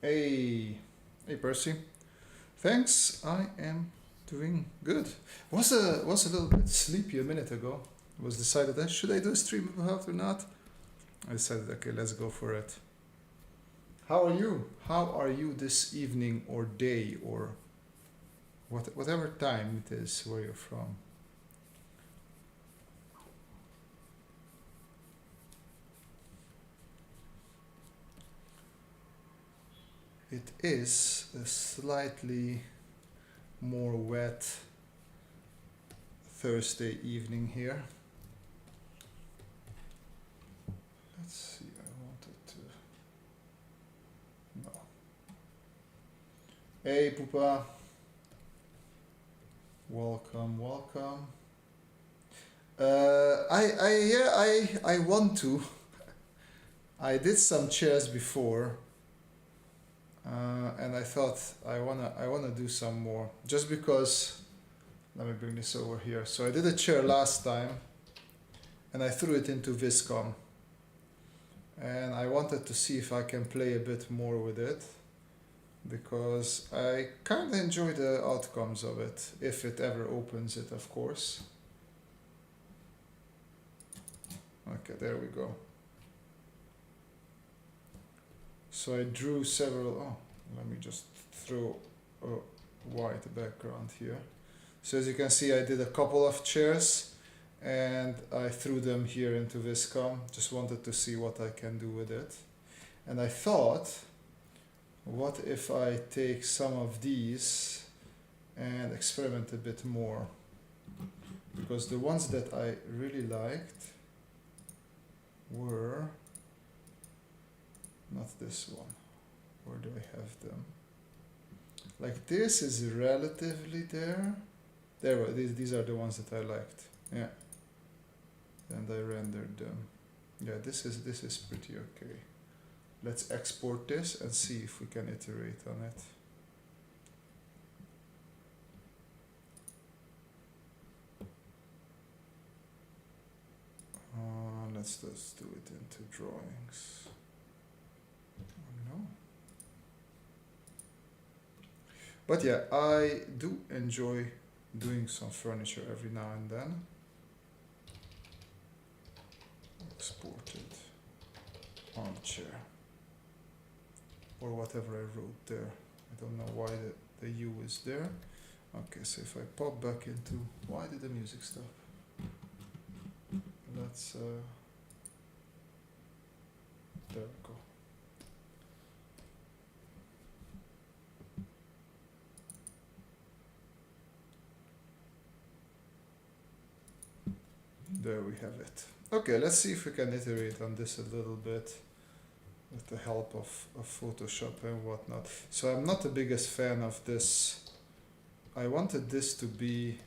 Hey, hey Percy. Thanks. I am doing good. Was a little bit sleepy a minute ago. Was decided that should I do a stream about or not? I decided okay, let's go for it. How are you? How are you this evening or day or whatever time it is where you're from? It is a slightly more wet Thursday evening here. Let's see, I wanted to. No. Hey, Pupa. Welcome, welcome. I want to. I did some chairs before, and I thought I wanna do some more. Just because, let me bring this over here. So I did a chair last time, and I threw it into Viscom, and I wanted to see if I can play a bit more with it, because I kind of enjoy the outcomes of it, if it ever opens it, of course. Okay, there we go. So I drew several, oh, let me just throw a white background here. So as you can see, I did a couple of chairs and I threw them here into Viscom. Just wanted to see what I can do with it. And I thought, what if I take some of these and experiment a bit more? Because the ones that I really liked were not this one. Where do I have them? Like this is relatively there. There, these are the ones that I liked. Yeah. And I rendered them. Yeah, this is pretty okay. Let's export this and see if we can iterate on it. Let's just do it into drawings. Oh, no. But yeah, I do enjoy doing some furniture every now and then. Exported armchair. Or whatever I wrote there. I don't know why the U is there. Okay, so if I pop back into, why did the music stop? Let's, there we go. There we have it. Okay, let's see if we can iterate on this a little bit with the help of Photoshop and whatnot. So I'm not the biggest fan of this. I wanted this to be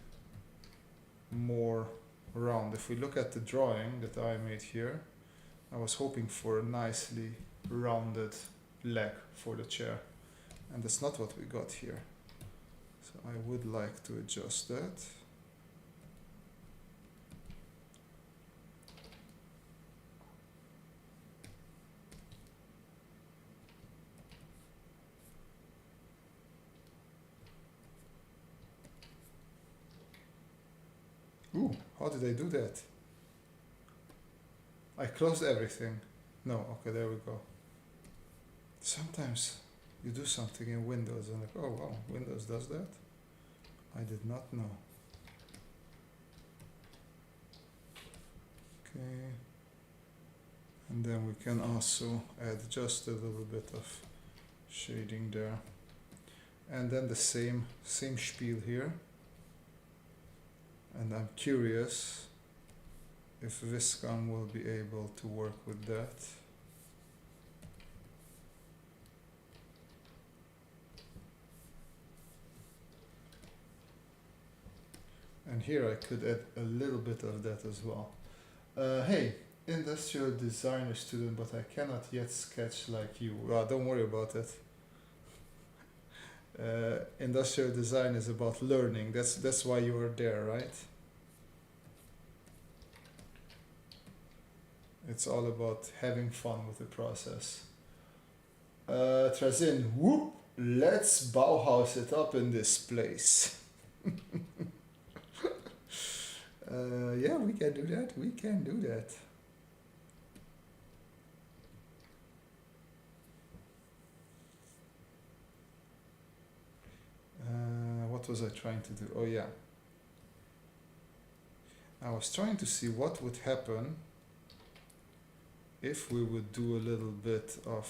more round. If we look at the drawing that I made here, I was hoping for a nicely rounded leg for the chair, and that's not what we got here. So I would like to adjust that. Ooh, how did I do that? I closed everything. No, okay, there we go. Sometimes you do something in Windows and like, oh wow, Windows does that? I did not know. Okay. And then we can also add just a little bit of shading there. And then the same spiel here. And I'm curious if Viscom will be able to work with that. And here I could add a little bit of that as well. Hey, industrial designer student, but I cannot yet sketch like you. Don't worry about it. Industrial design is about learning. That's why you are there, right? It's all about having fun with the process. Trazin, whoop, let's Bauhaus it up in this place. Yeah, we can do that, we can do that. What was I trying to do? Oh yeah. I was trying to see what would happen if we would do a little bit of,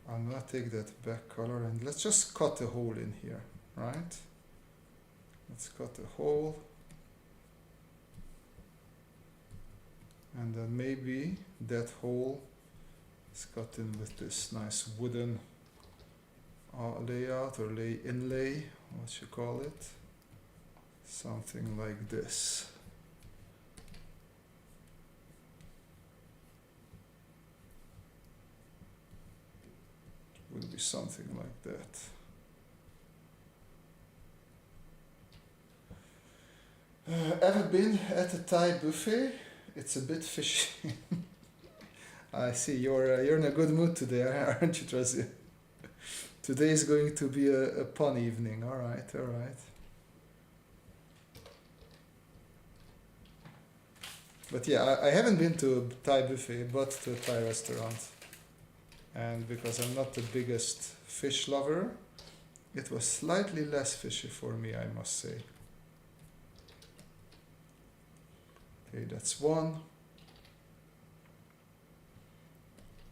I'm gonna take that back color and let's just cut a hole in here, right? Let's cut a hole. And then maybe that hole is cut in with this nice wooden layout or inlay, what you call it. Something like this. Would be something like that. Ever been at a Thai buffet? It's a bit fishy. I see you're in a good mood today, aren't you, Tracy? Today is going to be a pun evening. All right, all right. But yeah, I haven't been to a Thai buffet, but to a Thai restaurant. And because I'm not the biggest fish lover, it was slightly less fishy for me, I must say. Okay, that's one.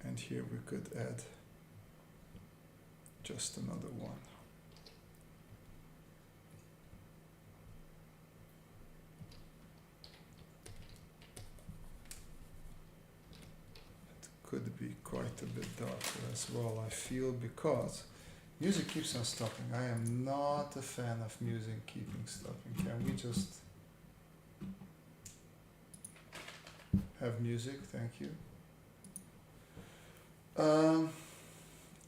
And here we could add just another one. It could be quite a bit darker as well, I feel, because music keeps on stopping. I am not a fan of music keeping stopping. Can we just have music? Thank you.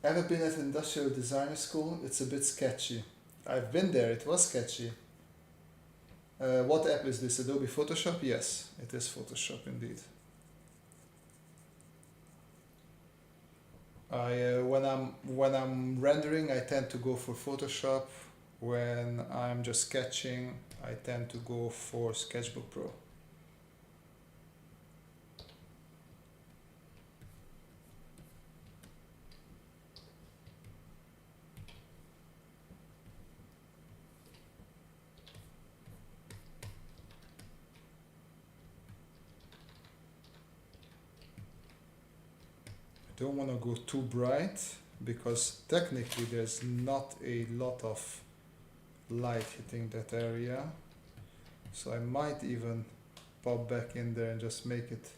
Ever been at industrial designer school? It's a bit sketchy. I've been there, it was sketchy. What app is this? Adobe Photoshop? Yes, it is Photoshop indeed. When I'm rendering, I tend to go for Photoshop. When I'm just sketching, I tend to go for Sketchbook Pro. Don't want to go too bright because technically there's not a lot of light hitting that area, so I might even pop back in there and just make it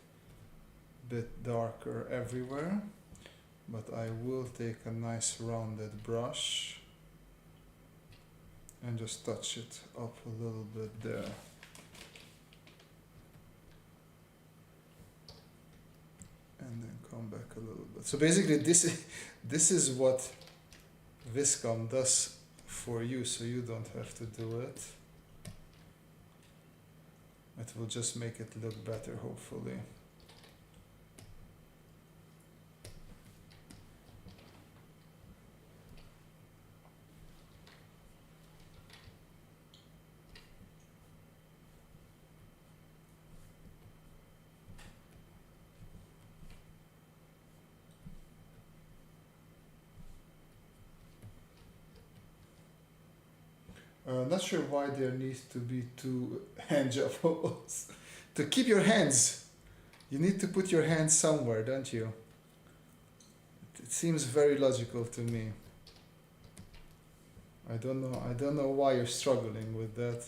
a bit darker everywhere, but I will take a nice rounded brush and just touch it up a little bit there. And then come back a little bit. So basically this is what Viscom does for you, so you don't have to do it. It will just make it look better, hopefully. Not sure why there needs to be two hand job holes. To keep your hands, you need to put your hands somewhere, don't you? It seems very logical to me. I don't know why you're struggling with that.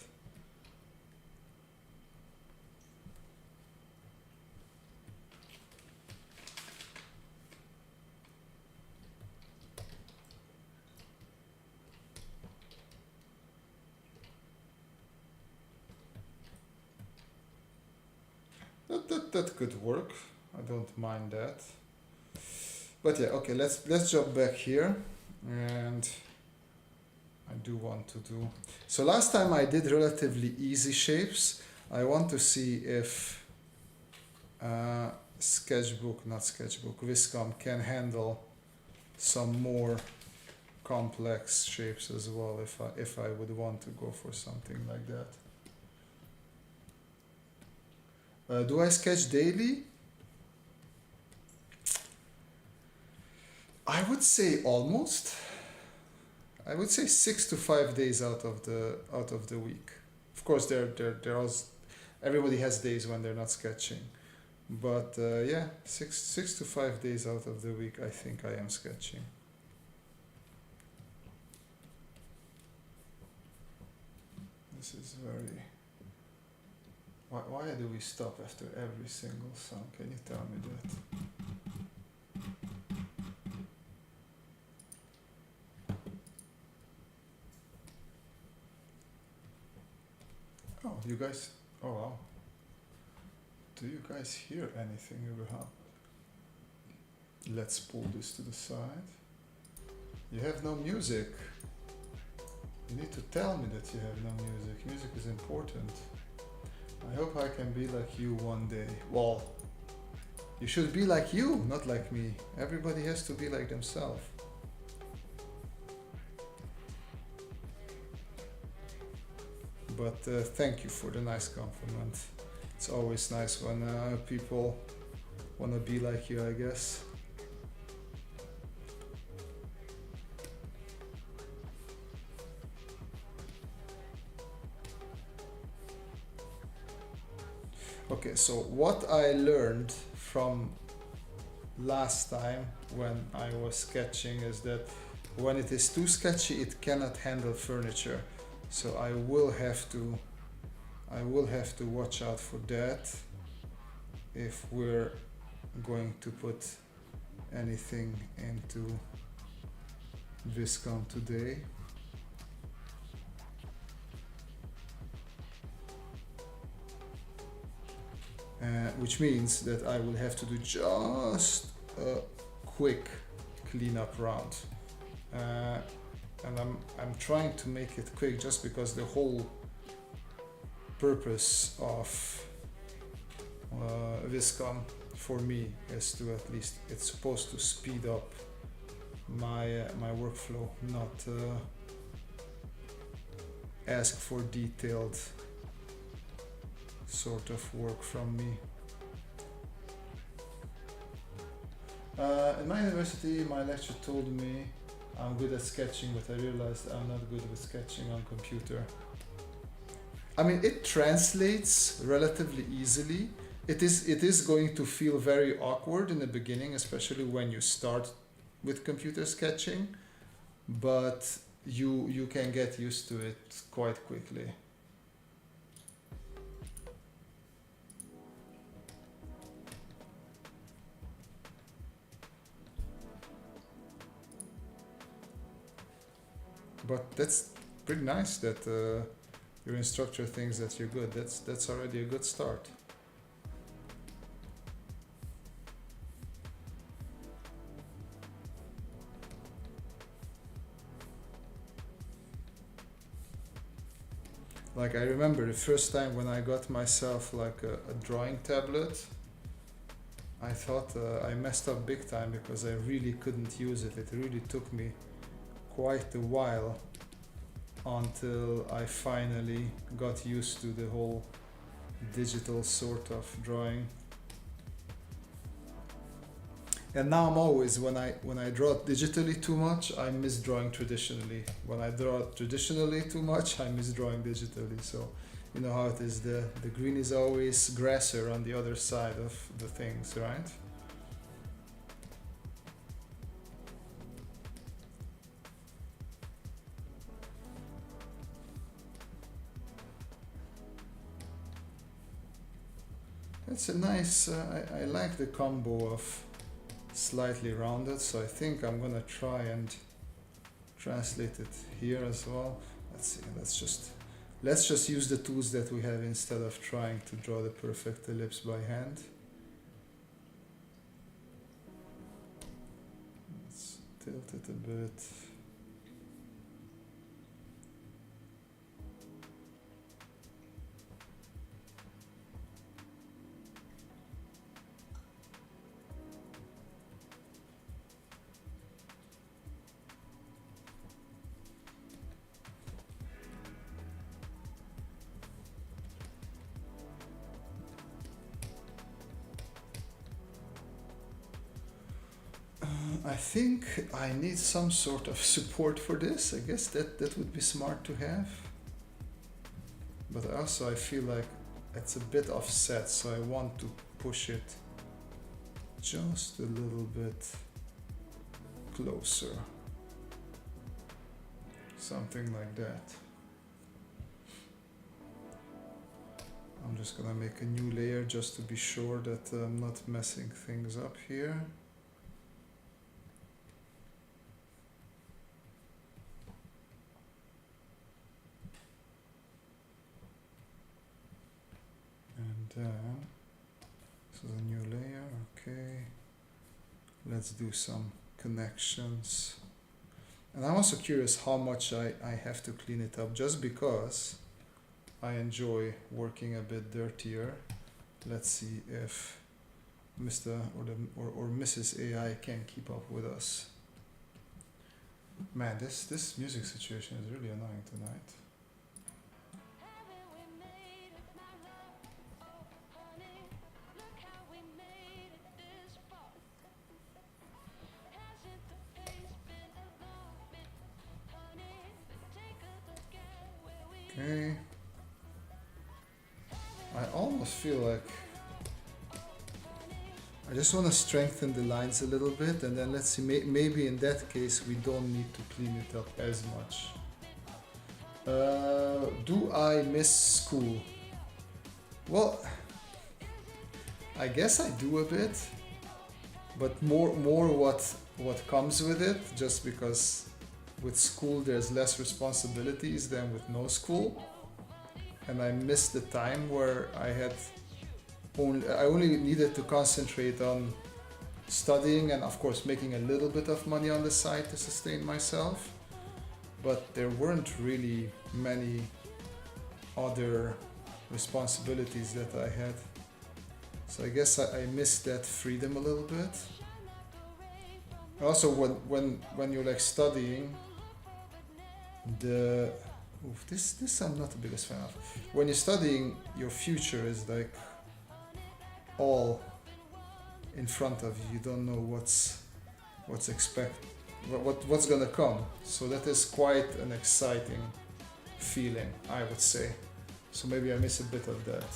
That could work. I don't mind that. But yeah, okay, let's jump back here, and I do want to do. So last time I did relatively easy shapes. I want to see if Viscom can handle some more complex shapes as well if I would want to go for something like that. Do I sketch daily? I would say almost. I would say 6 to 5 days out of the week. Of course, there everybody has days when they're not sketching, but yeah, 6 to 5 days out of the week, I think I am sketching. This is very. Why do we stop after every single song? Can you tell me that? Oh, you guys. Oh wow. Do you guys hear anything about? Let's pull this to the side. You have no music. You need to tell me that you have no music. Music is important. I hope I can be like you one day. Well, you should be like you, not like me. Everybody has to be like themselves. But thank you for the nice compliment. It's always nice when people want to be like you, I guess. Okay, so what I learned from last time when I was sketching is that when it is too sketchy, it cannot handle furniture. So I will have to watch out for that if we're going to put anything into Viscom today. Which means that I will have to do just a quick cleanup round. And I'm trying to make it quick just because the whole purpose of Viscom for me is to at least, it's supposed to speed up my workflow, not ask for detailed sort of work from me. In my university, my lecturer told me I'm good at sketching, but I realized I'm not good with sketching on computer. I mean, it translates relatively easily. It is going to feel very awkward in the beginning, especially when you start with computer sketching, but you can get used to it quite quickly. But that's pretty nice that your instructor thinks that you're good. That's already a good start. Like I remember the first time when I got myself like a drawing tablet, I thought I messed up big time because I really couldn't use it. It really took me quite a while until I finally got used to the whole digital sort of drawing. And now I'm always, when I draw digitally too much, I miss drawing traditionally. When I draw traditionally too much, I miss drawing digitally. So you know how it is, the green is always grasser on the other side of the things, right? It's a nice, I like the combo of slightly rounded, so I think I'm gonna try and translate it here as well. Let's see, let's just use the tools that we have instead of trying to draw the perfect ellipse by hand. Let's tilt it a bit. I think I need some sort of support for this. I guess that would be smart to have. But also I feel like it's a bit offset, so I want to push it just a little bit closer. Something like that. I'm just gonna make a new layer just to be sure that I'm not messing things up here. And then, this is a new layer, okay. Let's do some connections. And I'm also curious how much I have to clean it up, just because I enjoy working a bit dirtier. Let's see if Mr. or Mrs. AI can keep up with us. Man, this music situation is really annoying tonight. Okay. I almost feel like I just want to strengthen the lines a little bit, and then let's see, maybe in that case we don't need to clean it up as much. Do I miss school? Well, I guess I do a bit, but more what comes with it, just because with school there's less responsibilities than with no school. And I missed the time where I only needed to concentrate on studying and of course making a little bit of money on the side to sustain myself. But there weren't really many other responsibilities that I had. So I guess I missed that freedom a little bit. Also when you're like studying, this I'm not the biggest fan of. When you're studying, your future is like all in front of you. You don't know what's gonna come. So that is quite an exciting feeling, I would say. So maybe I miss a bit of that.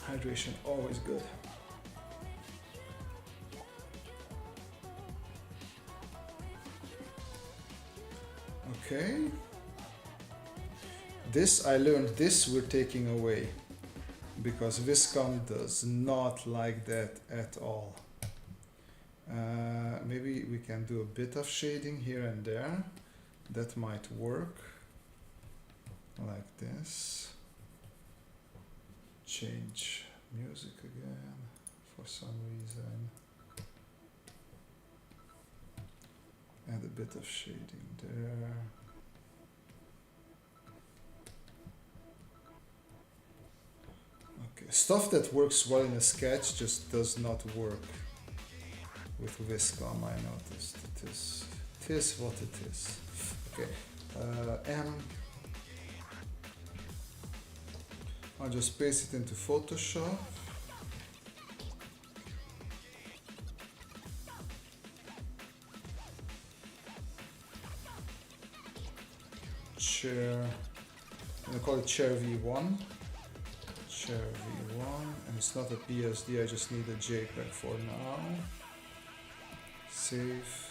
Hydration, always good. Okay. I learned this we're taking away, because Viscom does not like that at all. Maybe we can do a bit of shading here and there. That might work. Like this. Change music again for some reason. Add a bit of shading there. Okay, stuff that works well in a sketch just does not work with Viscom, I noticed. It is what it is. Okay, I'll just paste it into Photoshop. Chair, I'm gonna call it Chair V1. Chair V1, and it's not a PSD, I just need a JPEG for now. Save.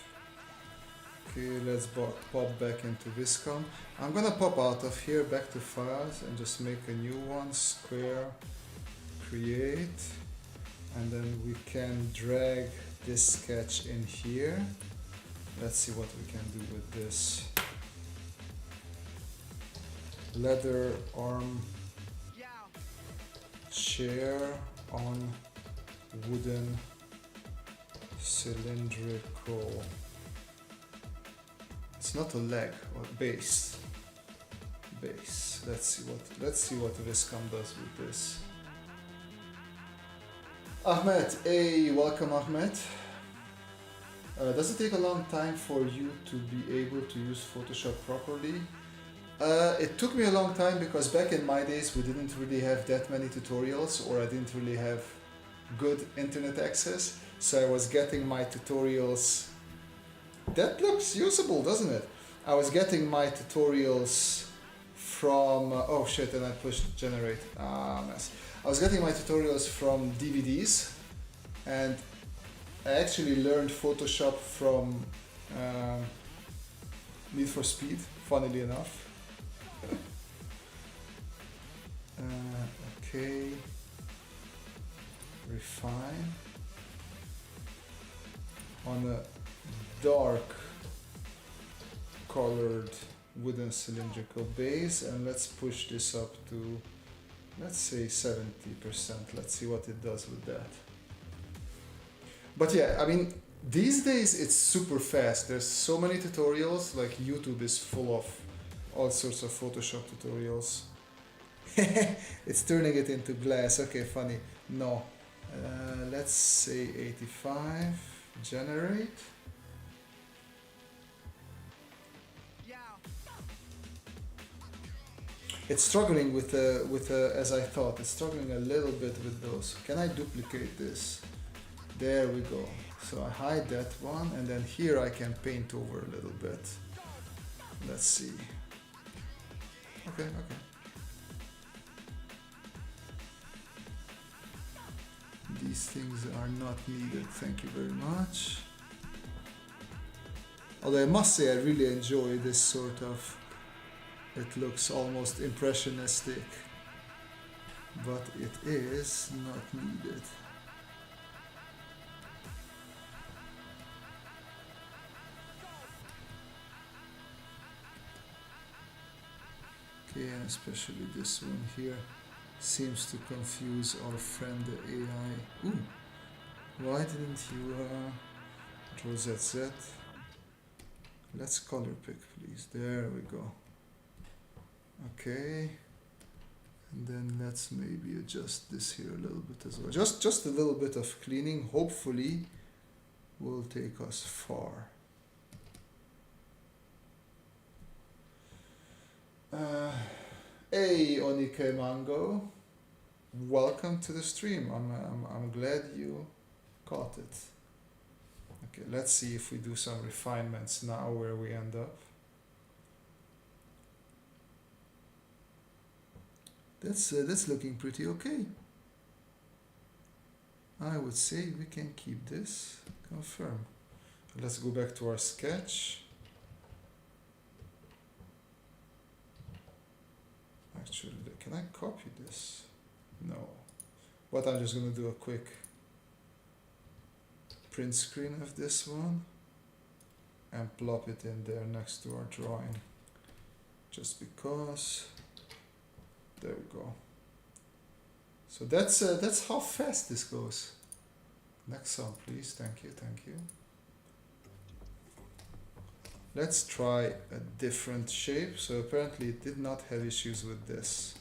Okay, let's pop back into Viscom. I'm gonna pop out of here, back to files, and just make a new one, square, create, and then we can drag this sketch in here. Let's see what we can do with this. Leather arm chair on wooden cylindrical. It's not a leg or base. Base. Let's see what Viscom does with this. Ahmed, hey, welcome Ahmed. Does it take a long time for you to be able to use Photoshop properly? It took me a long time because back in my days we didn't really have that many tutorials, or I didn't really have good internet access, so I was getting my tutorials. That looks usable, doesn't it? I was getting my tutorials from oh shit, and I pushed generate. Mess. I was getting my tutorials from DVDs, and I actually learned Photoshop from Need for Speed, funnily enough. Okay, refine on a dark colored wooden cylindrical base, and let's push this up to, let's say 70%. Let's see what it does with that. But yeah, I mean, these days it's super fast. There's so many tutorials, like YouTube is full of all sorts of Photoshop tutorials. It's turning it into glass. Okay, funny. No. Let's say 85. Generate. It's struggling with as I thought. It's struggling a little bit with those. Can I duplicate this? There we go. So I hide that one, and then here I can paint over a little bit. Let's see. Okay. These things are not needed, thank you very much. Although I must say I really enjoy this sort of, it looks almost impressionistic, but it is not needed. Okay, and especially this one here seems to confuse our friend the AI. Ooh, why didn't you draw ZZ? Let's color pick, please. There we go. Okay, and then let's maybe adjust this here a little bit as well. Just a little bit of cleaning, hopefully will take us far. Hey Onike Mango, welcome to the stream. I'm glad you caught it. Okay, let's see if we do some refinements now where we end up. That's looking pretty okay. I would say we can keep this. Confirm. Let's go back to our sketch. Actually, can I copy this? No. But I'm just going to do a quick print screen of this one and plop it in there next to our drawing. Just because. There we go. So that's how fast this goes. Next song, please. Thank you. Let's try a different shape. So apparently it did not have issues with this.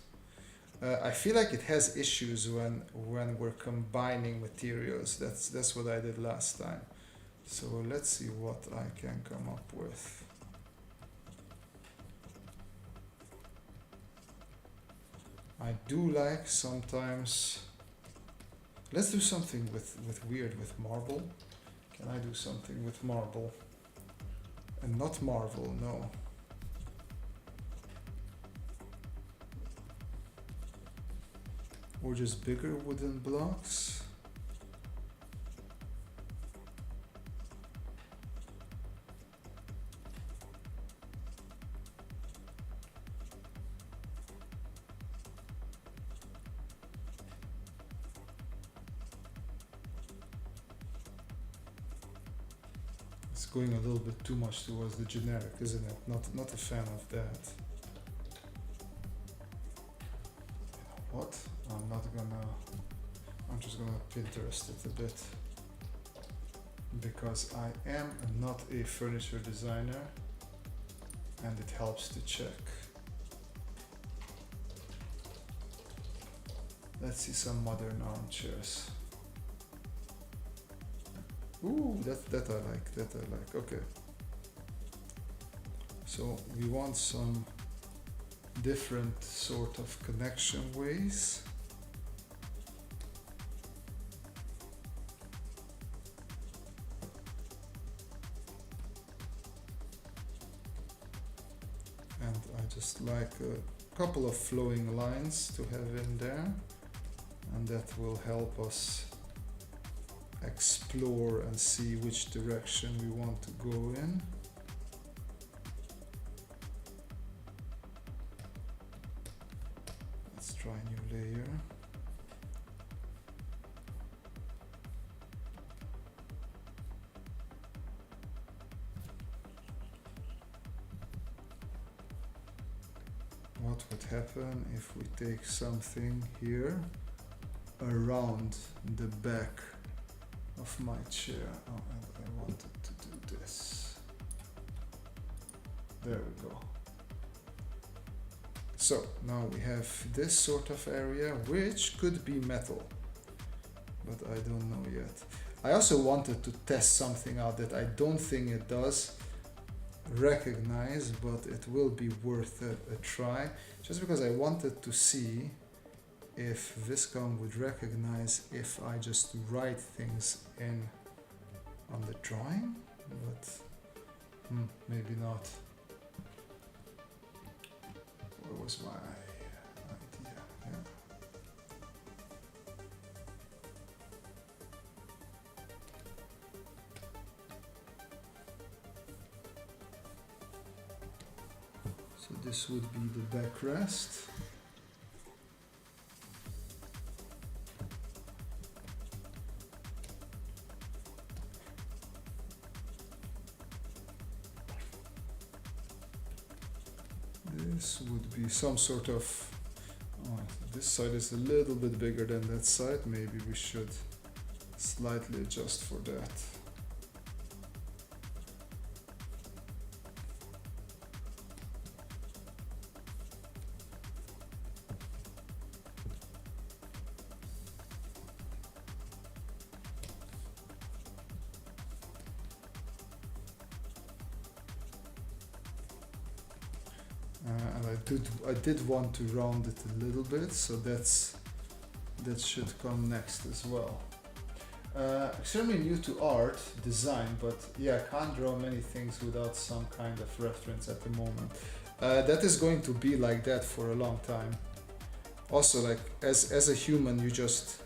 I feel like it has issues when we're combining materials. That's what I did last time. So let's see what I can come up with. I do like sometimes. Let's do something with weird with marble. Can I do something with marble? And not Marvel, no. Or just bigger wooden blocks. Going a little bit too much towards the generic, isn't it? Not a fan of that. What? I'm just gonna Pinterest it a bit, because I am not a furniture designer and it helps to check. Let's see some modern armchairs. Ooh, that I like, Okay. So we want some different sort of connection ways. And I just like a couple of flowing lines to have in there, and that will help us explore and see which direction we want to go in. Let's try a new layer. What would happen if we take something here around the back of my chair? Oh, and I wanted to do this. There we go. So now we have this sort of area, which could be metal, but I don't know yet. I also wanted to test something out that I don't think it does recognize, but it will be worth a try, just because I wanted to see if Viscom would recognize if I just write things in on the drawing, but maybe not. What was my idea? Yeah. So this would be the backrest. This would be some sort of, this side is a little bit bigger than that side. Maybe we should slightly adjust for that. And I did want to round it a little bit, so that should come next as well. Extremely new to art, design, but yeah, I can't draw many things without some kind of reference at the moment. That is going to be like that for a long time. Also, like as a human, you just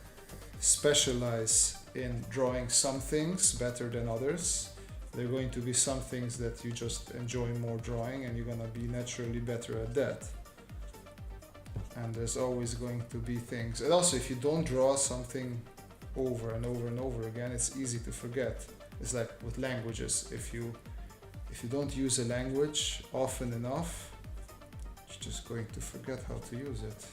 specialize in drawing some things better than others. There are going to be some things that you just enjoy more drawing, and you're gonna be naturally better at that. And there's always going to be things. And also, if you don't draw something over and over and over again, it's easy to forget. It's like with languages. If you don't use a language often enough, you're just going to forget how to use it.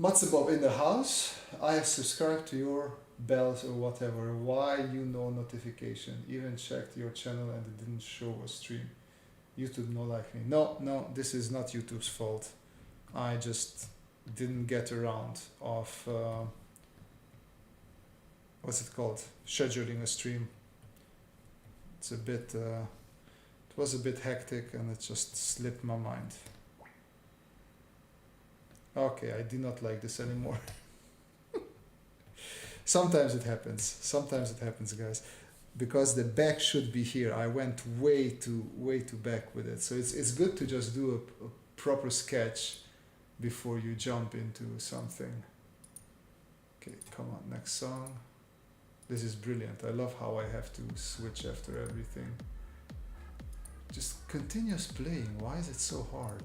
Matsubob in the house. I have subscribed to your bells or whatever. Why you know notification? Even checked your channel and it didn't show a stream. YouTube no like me. No, this is not YouTube's fault. I just didn't get around of what's it called? Scheduling a stream. It's a bit. It was a bit hectic and it just slipped my mind. Okay, I do not like this anymore. Sometimes it happens, guys. Because the back should be here. I went way too back with it. So it's good to just do a proper sketch before you jump into something. Okay, come on, next song. This is brilliant. I love how I have to switch after everything. Just continuous playing. Why is it so hard?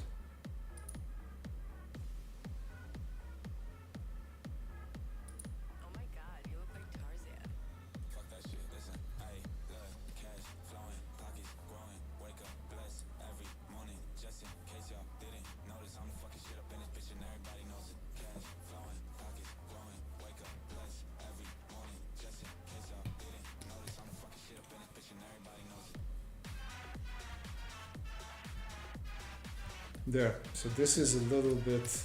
There, so this is a little bit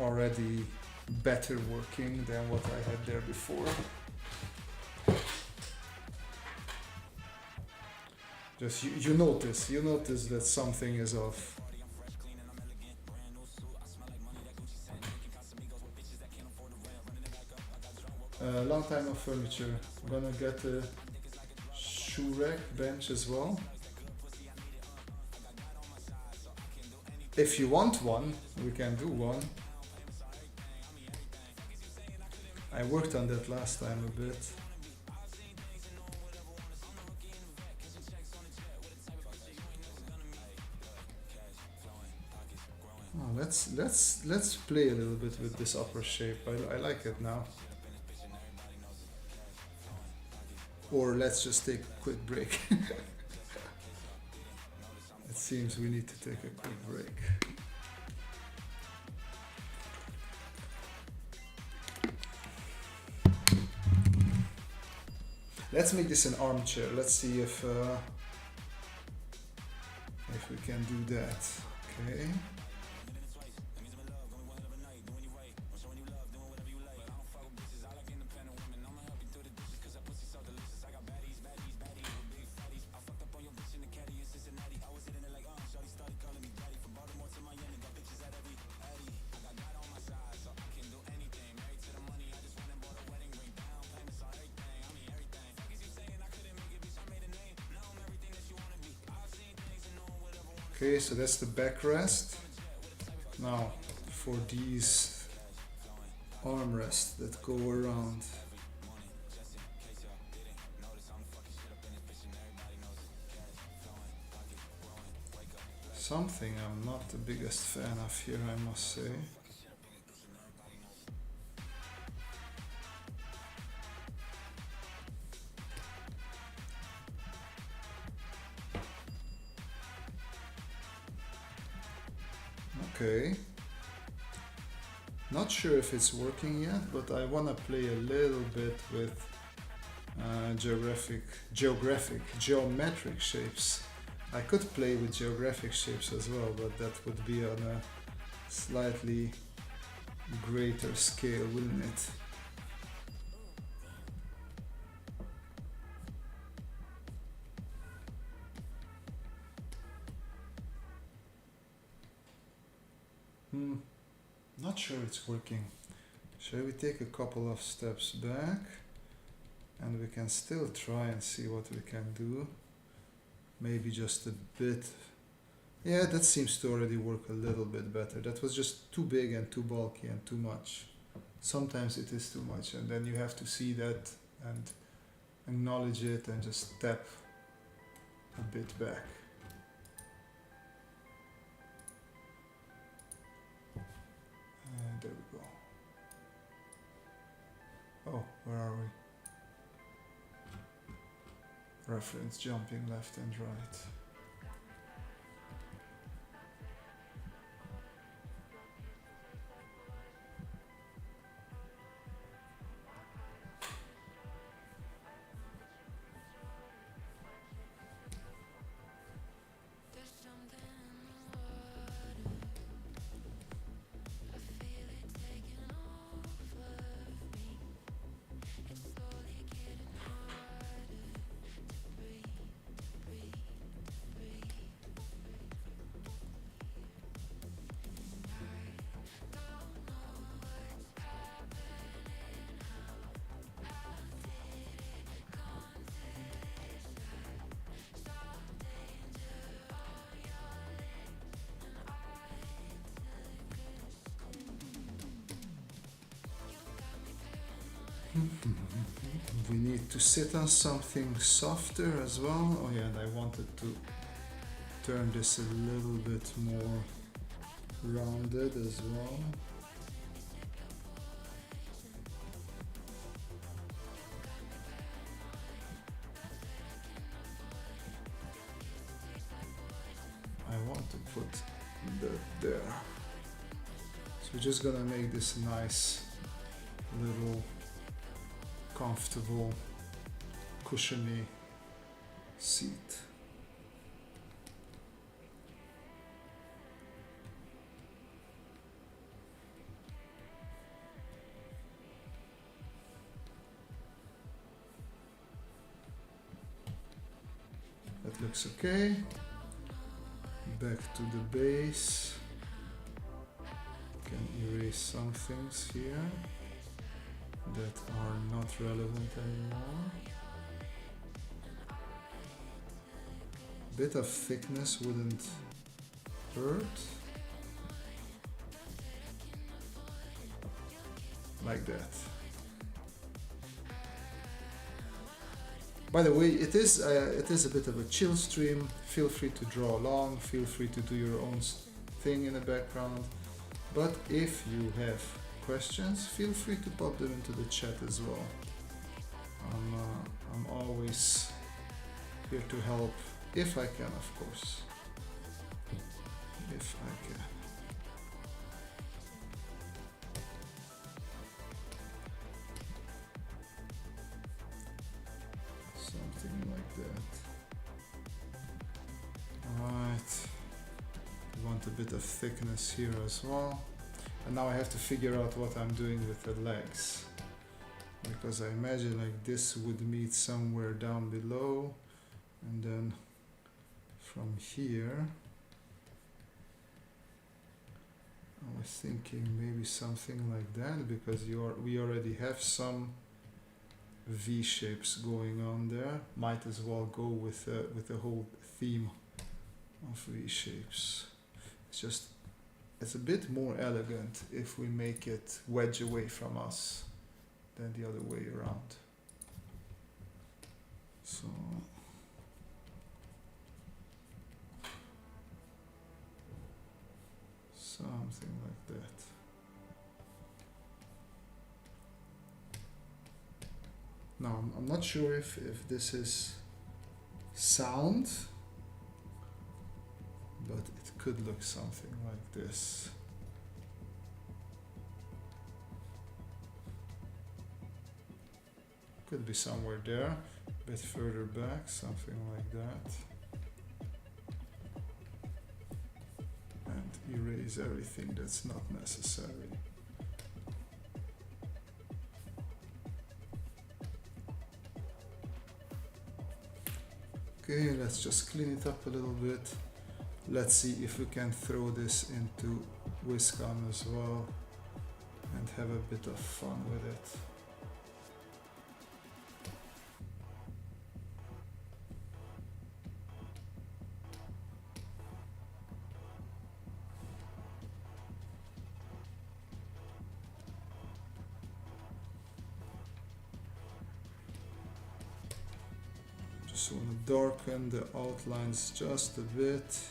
already better working than what I had there before. Just you notice that something is off. Long time of furniture. Gonna get a shoe rack bench as well. If you want one, we can do one. I worked on that last time a bit. Oh, let's play a little bit with this upper shape. I like it now. Or let's just take a quick break. It seems we need to take a quick break. Let's make this an armchair. Let's see if we can do that. Okay. Okay, so that's the backrest. Now, for these armrests that go around. Something I'm not the biggest fan of here, I must say. Okay. Not sure if it's working yet, but I want to play a little bit with geometric shapes. I could play with geographic shapes as well, but that would be on a slightly greater scale, wouldn't it? Not sure it's working. Shall we take a couple of steps back and we can still try and see what we can do? Maybe just a bit. Yeah, that seems to already work a little bit better. That was just too big and too bulky and too much. Sometimes it is too much, and then you have to see that and acknowledge it and just step a bit back. There we go. Oh, where are we? Reference jumping left and right. We need to sit on something softer as well. Oh yeah, and I wanted to turn this a little bit more rounded as well. I want to put that there. So we're just gonna make this nice little comfortable cushiony seat. looks okay. Back to the base. Can erase some things here that are not relevant anymore. Bit of thickness wouldn't hurt. Like that. By the way, it is a bit of a chill stream. Feel free to draw along, feel free to do your own thing in the background. But if you have questions, feel free to pop them into the chat as well. I'm always here to help, if I can, of course. If I can. Something like that. Alright. Want a bit of thickness here as well. And now I have to figure out what I'm doing with the legs. Because I imagine like this would meet somewhere down below. And then from here, I was thinking maybe something like that, because we already have some V shapes going on there. Might as well go with the whole theme of V shapes. It's a bit more elegant if we make it wedge away from us than the other way around. So something like that. Now I'm not sure if this is sound, but it could look something like this. Could be somewhere there, a bit further back, something like that. And erase everything that's not necessary. Okay, let's just clean it up a little bit. Let's see if we can throw this into Whiskon as well and have a bit of fun with it. Just want to darken the outlines just a bit.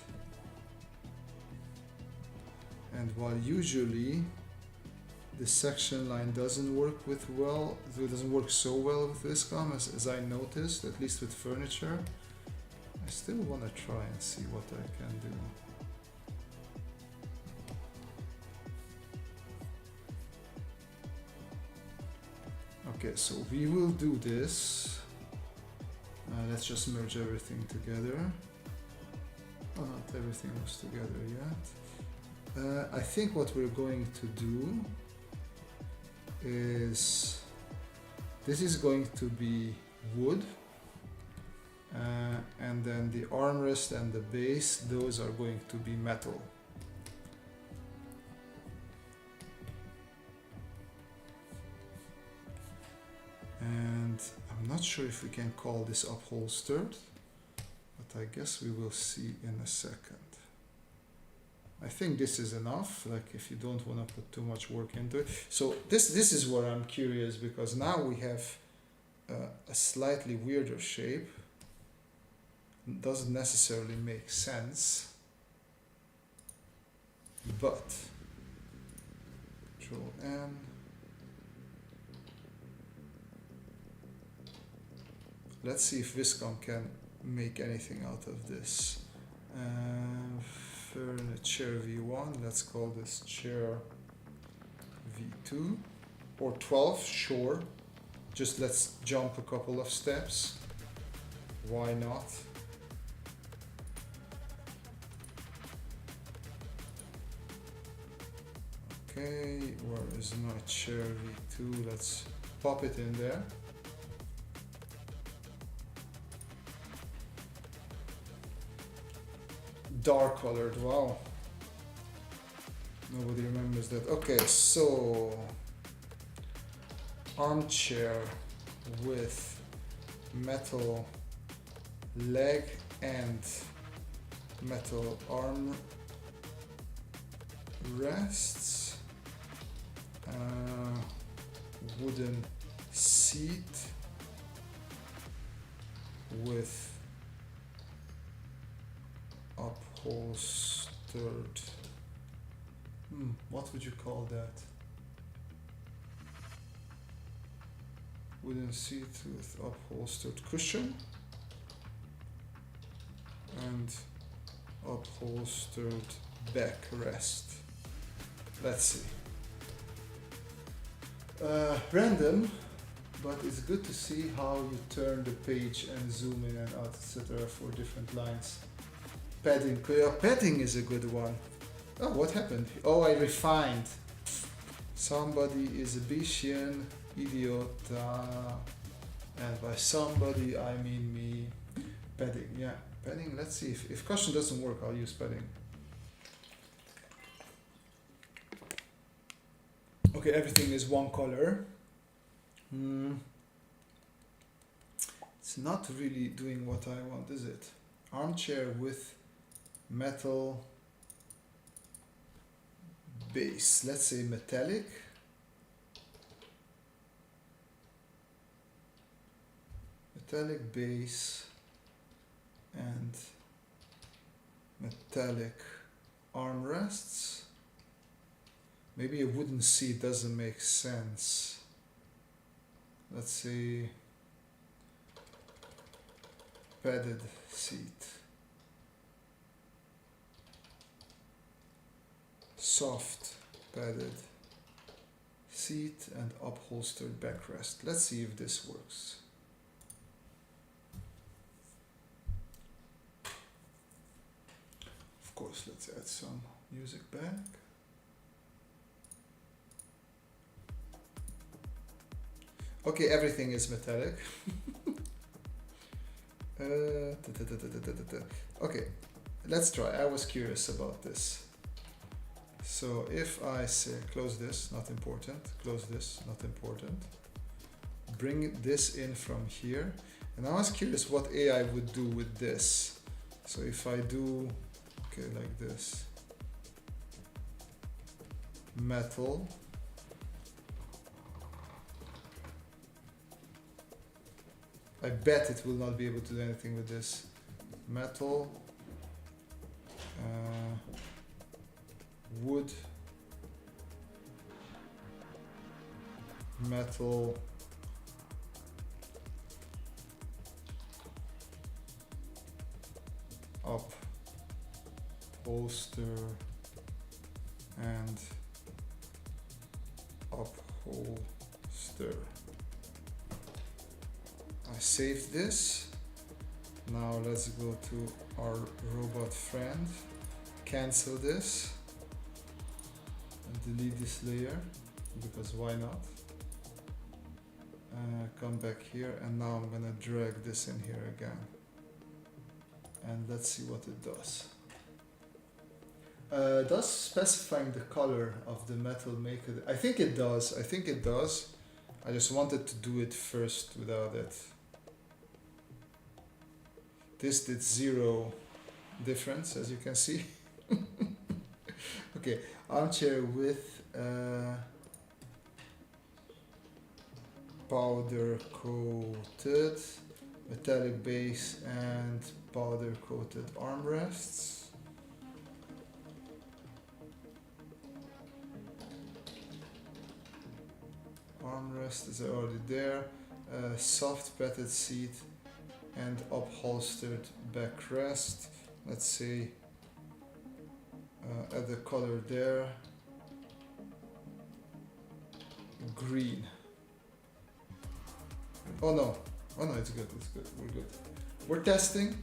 And while usually the section line doesn't work so well with Whiskon as I noticed, at least with furniture, I still want to try and see what I can do. Okay, so we will do this. Let's just merge everything together. Oh, not everything was together yet. I think what we're going to do is, this is going to be wood, and then the armrest and the base, those are going to be metal. And I'm not sure if we can call this upholstered, but I guess we will see in a second. I think this is enough, like if you don't want to put too much work into it. So this is where I'm curious, because now we have a slightly weirder shape. It doesn't necessarily make sense, but Control N. Let's see if Whiskon can make anything out of this. Furniture V1, let's call this chair V2 or 12, sure. Just let's jump a couple of steps. Why not? Okay, where is my chair V2? Let's pop it in there. dark colored. Wow. Nobody remembers that. Okay, so armchair with metal leg and metal arm rests, wooden seat with upholstered, what would you call that? Wooden seat with upholstered cushion and upholstered backrest. Let's see. Random, but it's good to see how you turn the page and zoom in and out, etc. for different lines. Padding, padding is a good one. Oh, what happened? Oh, I refined. Somebody is a Bishian idiot, and by somebody I mean me. Padding, yeah, padding. Let's see if caution doesn't work, I'll use padding. Okay, everything is one color. It's not really doing what I want, is it? Armchair with metal base. Let's say metallic. Metallic base and metallic armrests. Maybe a wooden seat doesn't make sense. Let's say padded seat. Soft padded seat and upholstered backrest. Let's see if this works. Of course, let's add some music back. Okay, everything is metallic. Okay, let's try. I was curious about this. So if I say close this, not important, close this, not important, bring this in from here, and I was curious what AI would do with this. So if I do, okay, like this, metal, I bet it will not be able to do anything with this. Metal, wood, metal, upholster, and upholster. I saved this. Now let's go to our robot friend, cancel this, and delete this layer, because why not? Come back here, and now I'm gonna drag this in here again. And let's see what it does. Does specifying the color of the metal make it? I think it does. I think it does. I just wanted to do it first without it. This did 0 difference, as you can see. Okay, armchair with powder coated metallic base and powder coated armrests. Armrest is already there. Soft padded seat and upholstered backrest. Let's say add the color there, green. Oh no, it's good, we're good. We're testing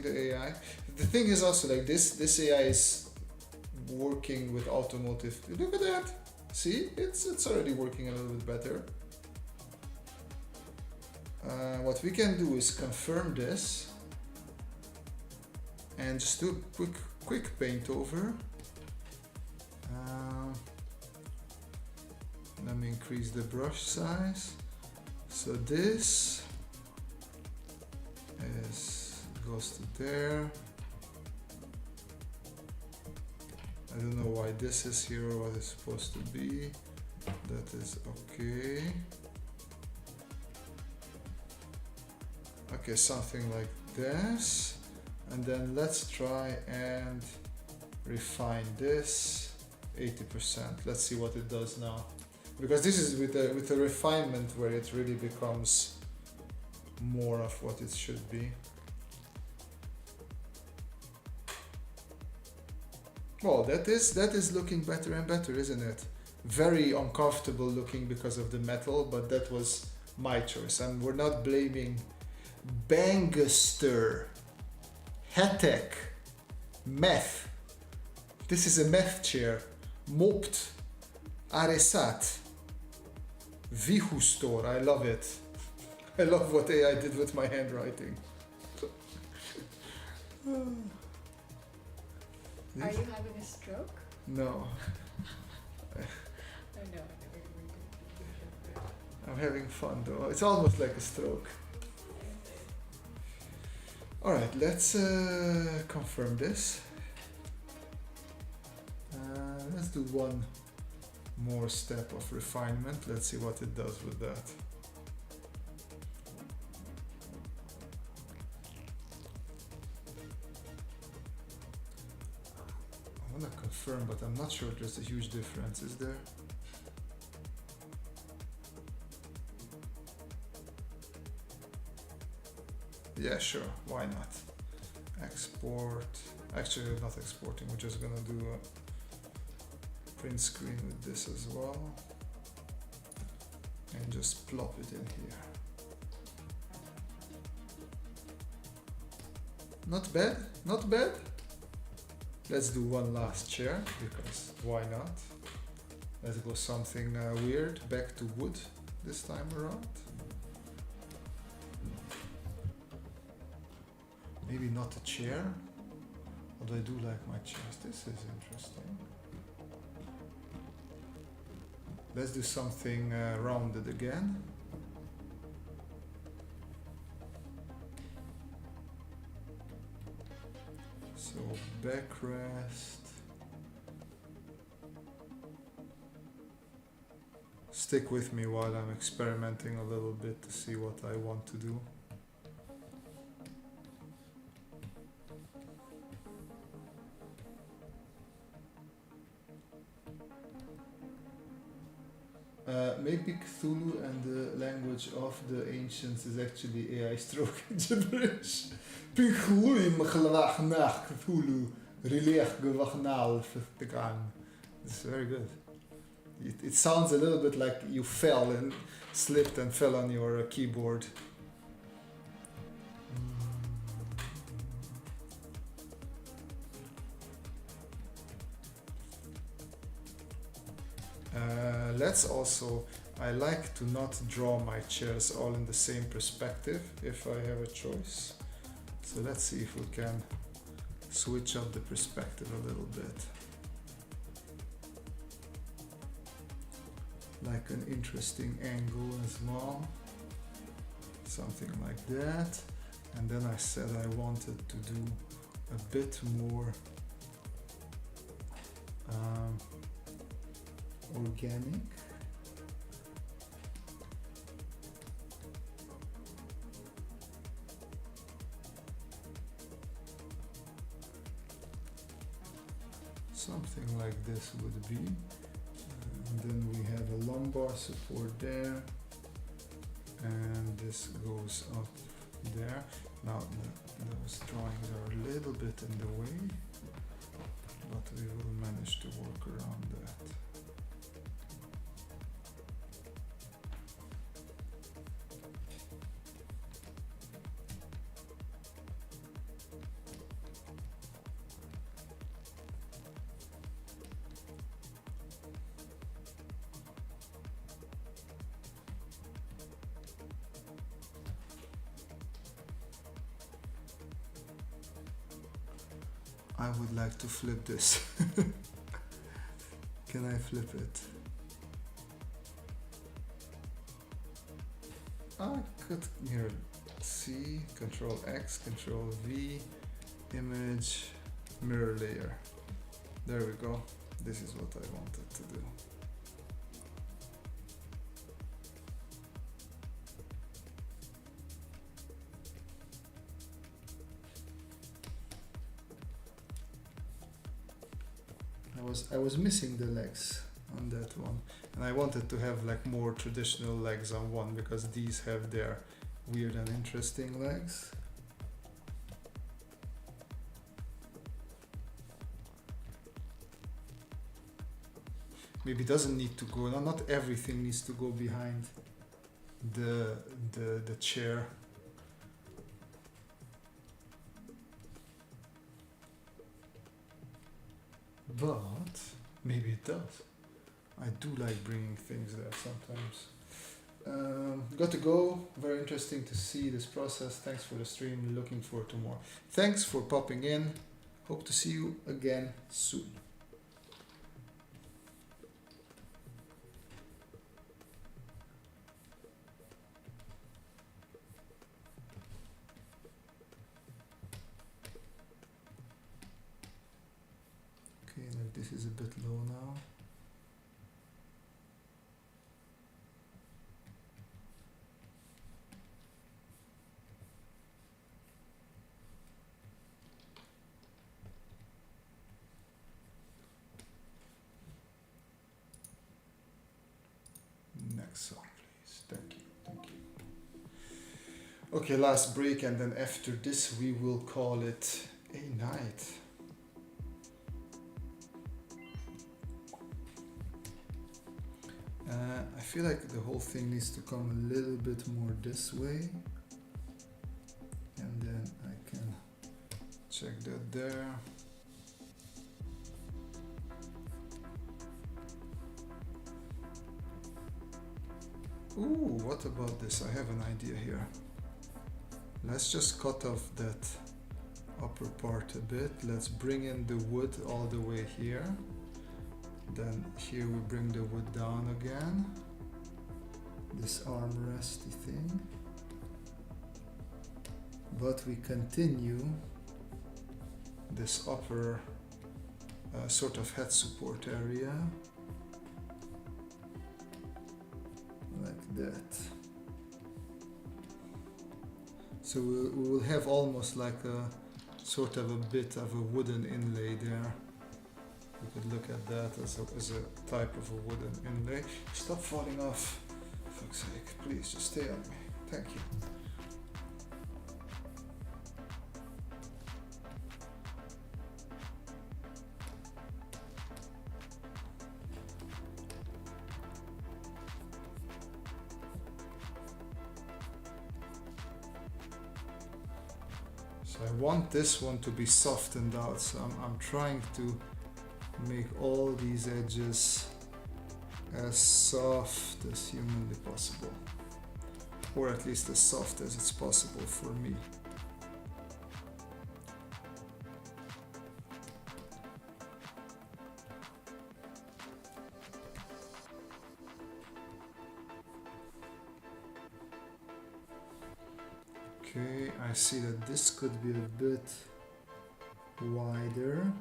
the AI. The thing is also, like, this AI is working with automotive. Look at that. See, it's already working a little bit better. What we can do is confirm this and just do a quick paint over. Let me increase the brush size. So this goes to there. I don't know why this is here or what it's supposed to be. That is okay. Okay, something like this. And then let's try and refine this 80%. Let's see what it does now. Because this is with a refinement where it really becomes more of what it should be. Well, that is looking better and better, isn't it? Very uncomfortable looking because of the metal, but that was my choice. And we're not blaming Bangister, Hetek, Meth. This is a meth chair. Mopt, Aresat, Vihustor. I love it. I love what AI did with my handwriting. Are you having a stroke? No. I know. I'm having fun though. It's almost like a stroke. Alright, let's confirm this. Let's do one more step of refinement. Let's see what it does with that. I want to confirm, but I'm not sure there's a huge difference, is there? Yeah, sure, why not? Export. Actually, we're not exporting, we're just gonna do a print screen with this as well. And just plop it in here. Not bad, not bad. Let's do one last chair, because why not? Let's go something weird, back to wood this time around. Maybe not a chair, although I do like my chairs. This is interesting. Let's do something rounded again. So backrest. Stick with me while I'm experimenting a little bit to see what I want to do. Maybe Cthulhu and the language of the ancients is actually AI stroke gibberish. Cthulhu, it's very good. It sounds a little bit like you fell and slipped and fell on your keyboard. Let's also, I like to not draw my chairs all in the same perspective if I have a choice. So let's see if we can switch up the perspective a little bit. Like an interesting angle as well. Something like that. And then I said I wanted to do a bit more organic. Something like this would be. And then we have a lumbar support there. And this goes up there. Now those drawings are a little bit in the way, but we will manage to work around that. I would like to flip this. Can I flip it? I could here C, Control X, Control V, image, mirror layer. There we go. This is what I wanted to do. I was missing the legs on that one, and I wanted to have like more traditional legs on one because these have their weird and interesting legs. Maybe it doesn't need to go. No, not everything needs to go behind the chair. But maybe it does. I do like bringing things there sometimes. Got to go. Very interesting to see this process. Thanks for the stream. Looking forward to more. Thanks for popping in. Hope to see you again soon. Okay, now this is a bit low now. Next song, please. Thank you. Thank you. Okay, last break, and then after this we will call it a night. I feel like the whole thing needs to come a little bit more this way, and then I can check that there. Ooh, what about this? I have an idea here. Let's just cut off that upper part a bit. Let's bring in the wood all the way here. Then here we bring the wood down again. This armresty thing. But we continue this upper sort of head support area. Like that. So we will have almost like a sort of a bit of a wooden inlay there. We could look at that as a type of a wooden inlay. Stop falling off, for fuck's sake. Please, just stay on me. Thank you. So I want this one to be softened out, so I'm trying to make all these edges as soft as humanly possible, or at least as soft as it's possible for me. Okay, I see that this could be a bit wider.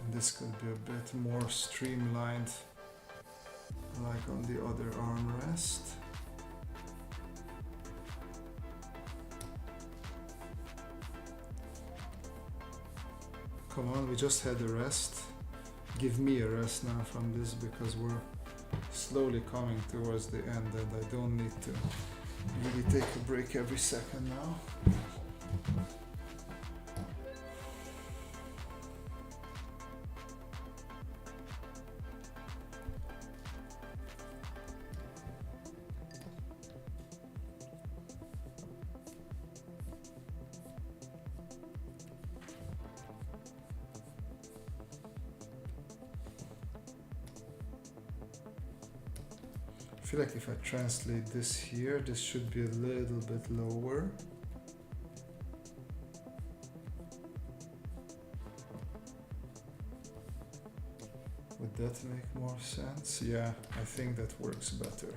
And this could be a bit more streamlined, like on the other armrest. Come on, we just had a rest. Give me a rest now from this, because we're slowly coming towards the end and I don't need to really take a break every second now. I feel like if I translate this here, this should be a little bit lower. Would that make more sense? Yeah, I think that works better.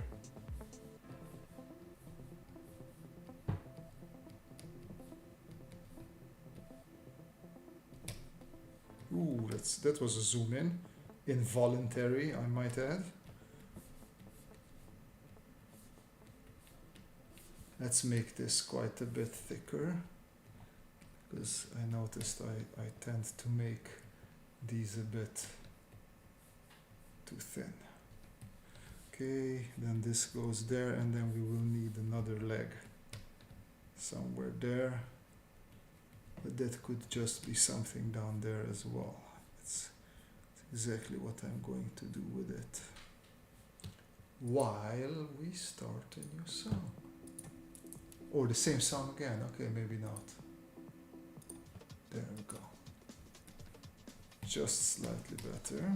Ooh, that was a zoom in. Involuntary, I might add. Let's make this quite a bit thicker, because I noticed I tend to make these a bit too thin. Okay, then this goes there, and then we will need another leg somewhere there. But that could just be something down there as well. It's exactly what I'm going to do with it while we start a new song. Or the same song again. Okay, maybe not. There we go. Just slightly better.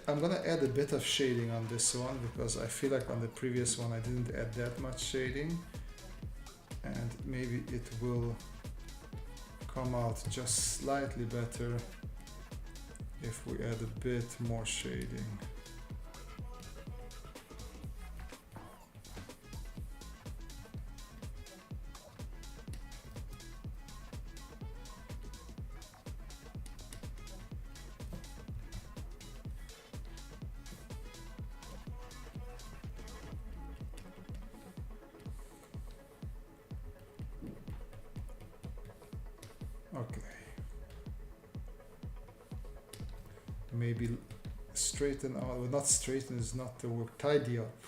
I'm gonna add a bit of shading on this one, because I feel like on the previous one I didn't add that much shading, and maybe it will come out just slightly better if we add a bit more shading. Okay. Maybe straighten out, well, not straighten is not the word, tidy up.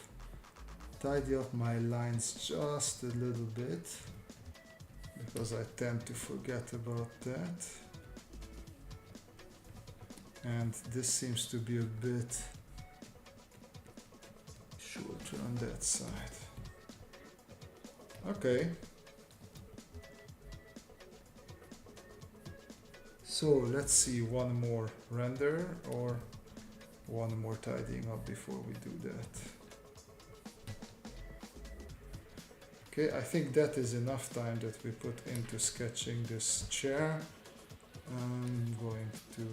Tidy up my lines just a little bit, because I tend to forget about that. And this seems to be a bit shorter on that side. Okay. So let's see, one more render or one more tidying up before we do that. Okay, I think that is enough time that we put into sketching this chair. I'm going to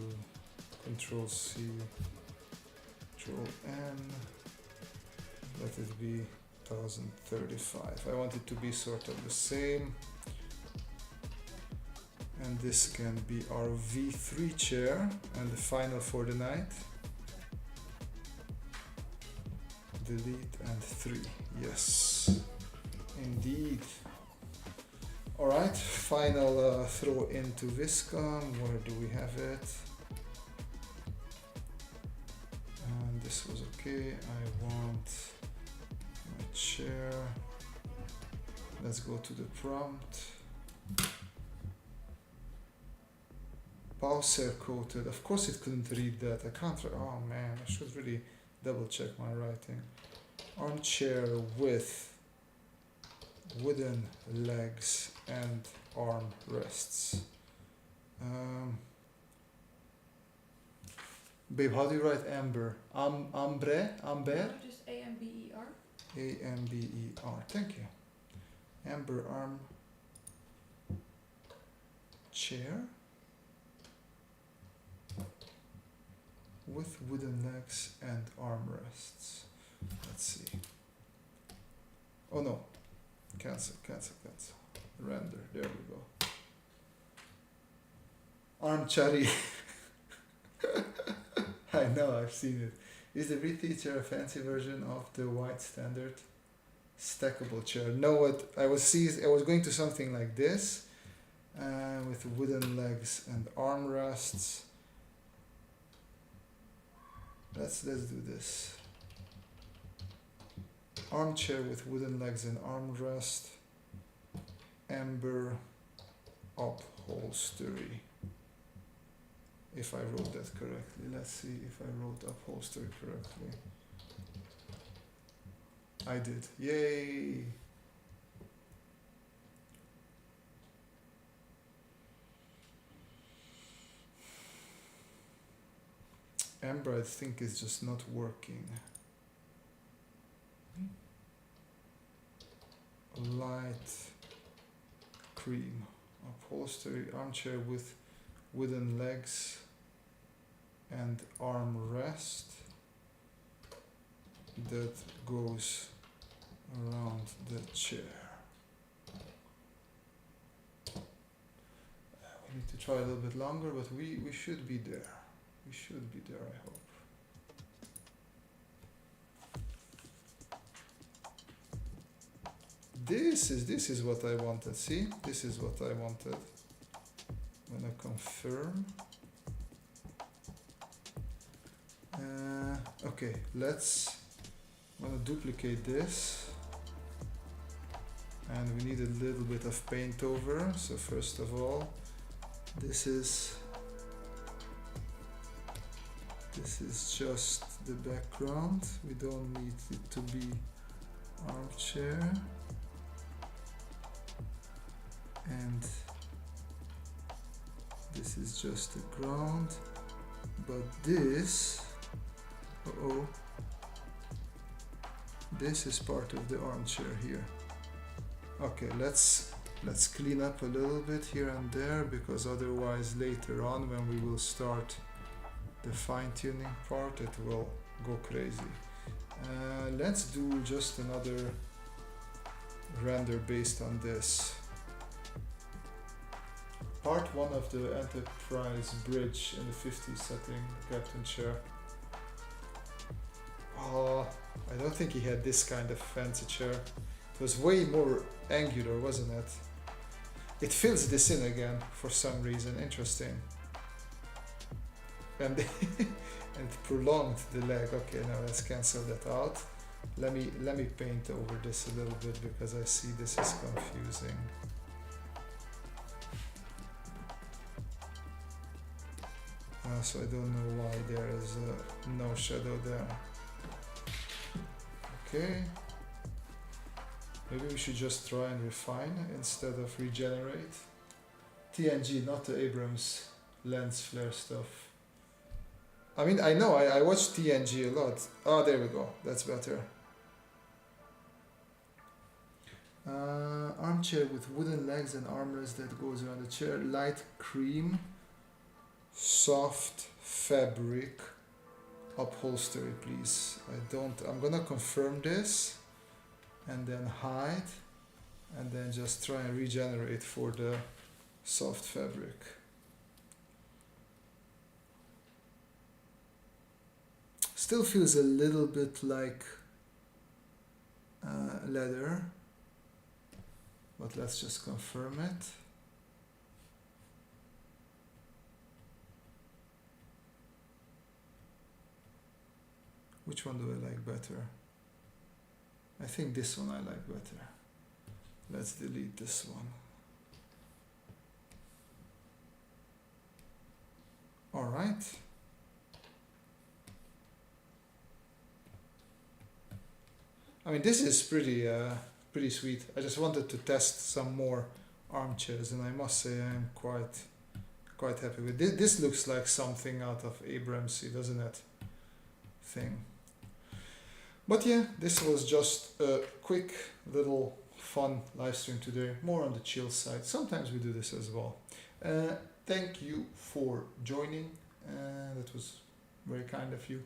Control C, Control N, let it be 1035. I want it to be sort of the same. And this can be our V3 chair and the final for the night. Delete and 3. Yes, indeed. Alright, final throw into Viscom. Where do we have it? And this was okay. I want my chair. Let's go to the prompt. Pulsar coated. Of course it couldn't read that. I can't. Oh man, I should really double check my writing. Armchair with wooden legs and arm rests. Babe, how do you write amber? Ambre? Amber? No, just A-M-B-E-R. A-M-B-E-R. Thank you. Amber arm chair with wooden legs and armrests. Let's see. Oh no. Cancel. Render. There we go. Arm cherry. I know, I've seen it. Is the V-feature a fancy version of the white standard stackable chair? No, what I was going to something like this, with wooden legs and armrests. Let's do this. Armchair with wooden legs and armrest. Amber upholstery. If I wrote that correctly. Let's see if I wrote upholstery correctly. I did. Yay! amber I think is just not working. Light cream upholstery armchair with wooden legs and armrest that goes around the chair. We need to try a little bit longer, but we should be there. We should be there, I hope. This is what I wanted. See, this is what I wanted. I'm gonna confirm. Okay, I'm gonna duplicate this, and we need a little bit of paint over. So first of all, this is just the background. We don't need it to be armchair. And this is just the ground, but this, this is part of the armchair here. Okay, let's clean up a little bit here and there, because otherwise later on when we will start the fine-tuning part it will go crazy. Let's do just another render based on this. Part 1 of the Enterprise bridge in the 50s setting, captain chair. Oh, I don't think he had this kind of fancy chair. It was way more angular, wasn't it? It fills this in again for some reason. Interesting. And and prolonged the leg. Okay, now let's cancel that out. Let me paint over this a little bit, because I see this is confusing. So I don't know why there is no shadow there. Okay. Maybe we should just try and refine instead of regenerate. TNG, not the Abrams lens flare stuff. I mean, I know, I watch TNG a lot. Oh, there we go. That's better. Armchair with wooden legs and armrest that goes around the chair. Light cream. Soft fabric. Upholstery, please. I'm gonna confirm this. And then hide. And then just try and regenerate for the soft fabric. Still feels a little bit like leather, but let's just confirm it. Which one do I like better? I think this one I like better. Let's delete this one. All right. I mean, this is pretty sweet. I just wanted to test some more armchairs, and I must say I'm quite happy with this. This looks like something out of Abrams, doesn't it? Thing. But yeah, this was just a quick little fun live stream today, more on the chill side. Sometimes we do this as well. Thank you for joining. That was very kind of you.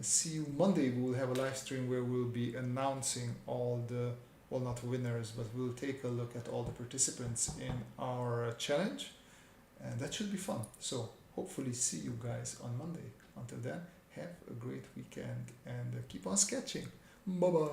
See you Monday. We will have a live stream where we'll be announcing all the, well, not winners, but we'll take a look at all the participants in our challenge, and that should be fun. So hopefully see you guys on Monday. Until then, have a great weekend and keep on sketching. Bye bye.